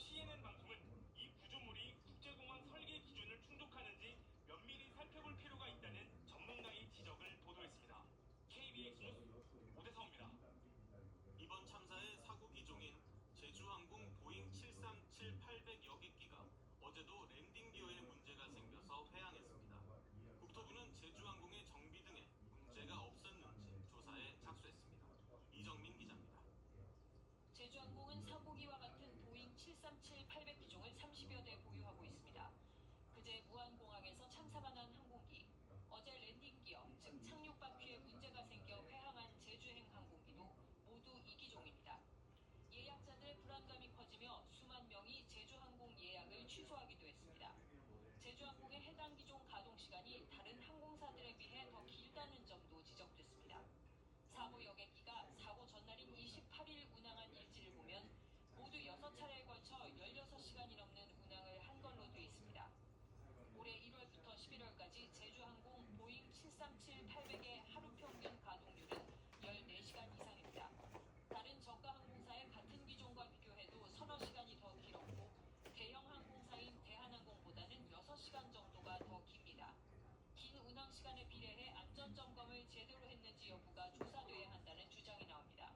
CNN 방송은 이 구조물이 국제공항 설계 기준을 충족하는지 면밀히 살펴볼 필요가 있다는 전문가의 지적을 보도했습니다. KBS 뉴스 오대성입니다. 이번 참사의 사고 기종인 제주항공 보잉 737-800 여객기가 어제도 랜딩 기어에 문제가 생겨서 회항했습니다. 국토부는 제주항공의 정비 등에 문제가 없었는지 조사에 착수했습니다. 이정민 기자입니다. 제주항공은 사고기와 같은 보잉 737-800 기종을 30여 대 보유하고 있습니다. 그제 무안공항에서 참사가 난 항공기, 어제 랜딩 기어, 즉 착륙 바퀴에 문제가 생겨 회항한 제주행 항공기도 모두 이 기종입니다. 예약자들의 불안감이 커지며 수만 명이 제주항공 예약을 취소하기도 했습니다. 제주항공의 해당 기종 가동 시간이 다른 항공사들에 비해 더 길다는 점도 지적됐습니다. 사고 여객기가 사고 전날인 28일 운항한 일지를 보면 모두 6차례에 걸쳐 16시간이 넘는 운항을 한 걸로 돼 있습니다. 올해 1월부터 11월까지 제주항공 보잉 737-800의 하루 평균 가동률은 14시간 이상입니다. 다른 저가 항공사의 같은 기종과 비교해도 서너 시간이 더 길었고 대형 항공사인 대한항공보다는 6시간 정도가 더 깁니다. 긴 운항 시간에 비례해 안전점검을 제대로 했는지 여부가 조사돼야 한다는 주장이 나옵니다.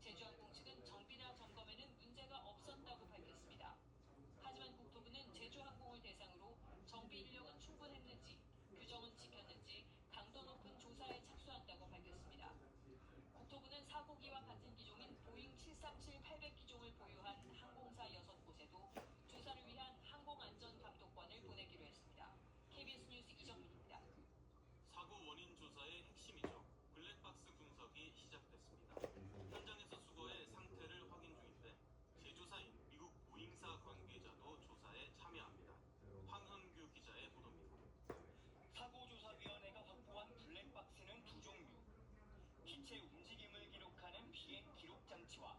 제주항공 측은 정비나 점검에는 문제가 없었다고 밝혔습니다. 하지만 국토부는 제주항공을 대상으로 정비 인력은 충분했는지, 규정은 지켰는지 강도 높은 조사에 착수한다고 밝혔습니다. 국토부는 사고기와 같은 기종인 보잉 737-800 기종을 보유한 항공사 6곳에도 조사를 위한 항공안전감독관을 보내기로 했습니다. KBS 뉴스 이정민입니다. 사고 원인 조사의 핵심이죠. 블랙박스 분석이 시작됐습니다. 현장에서 수거해 상태를 확인 중인데 제조사인 미국 보잉사 관계자도 조사에 참여합니다. 황현규 기자의 보도입니다. 사고조사위원회가 확보한 블랙박스는 두 종류. 기체 움직임을 기록하는 비행 기록 장치와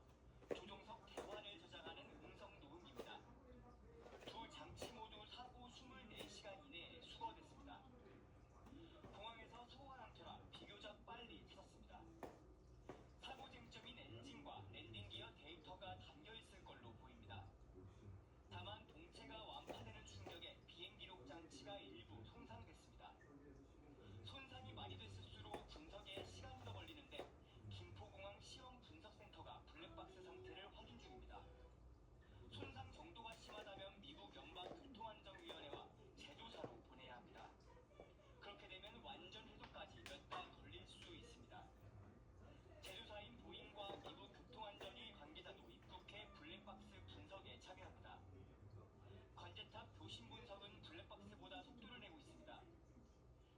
조종석 대화를 저장하는 음성 녹음기입니다. 두 장치 모두 사고 24시간 이내에 수거됐습니다. 공항에서 소환한 터라 비교적 빨리 찾았습니다. 사고 쟁점인 엔진과 랜딩 기어 데이터가 담겨 있을 걸로 보입니다. 다만 동체가 완파되는 충격에 비행 기록 장치가 일부 손상됐습니다. 손상이 많이 됐을수록 분석에 시간이 더 걸리는데 김포공항 시험 분석센터가 블랙박스 상태를 확인 중입니다. 손상 정도가 심하다면 미국 연방교통안전위원회와 재조사로 보내야 합니다. 그렇게 되면 완전 해소까지 몇 달 걸릴 수 있습니다. 재조사인 보잉과 미국 교통안전위 관계자도 입국해 블랙박스 분석에 참여합니다. 관제탑 교신 분석은 블랙박스보다 속도를 내고 있습니다.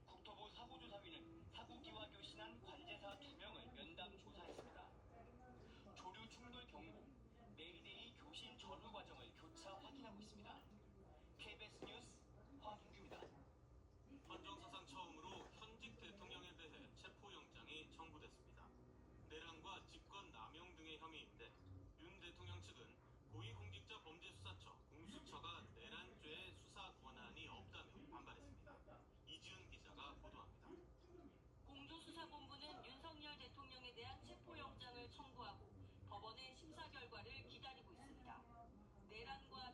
국토부 사고조사위는 사고기와 교신한 관제사 2명을 면담 조사했습니다. 조류 충돌 경보, 메이데이 교신 전후 과정을 교차 확인하고 있습니다. KBS 뉴스 황인규입니다. 헌정사상 처음으로 현직 대통령에 대해 체포영장이 청구됐습니다. 내란과 직권 남용 등의 혐의인데 윤 대통령 측은 고위공직자범죄수사처 공수처가 내란죄의 수사 권한이 없다며 반발했습니다. 이지은 기자가 보도합니다. 공조수사본부는 윤석열 대통령에 대한 체포영장을 청구하고 법원의 심사 결과를 기다리고 있습니다. 내란과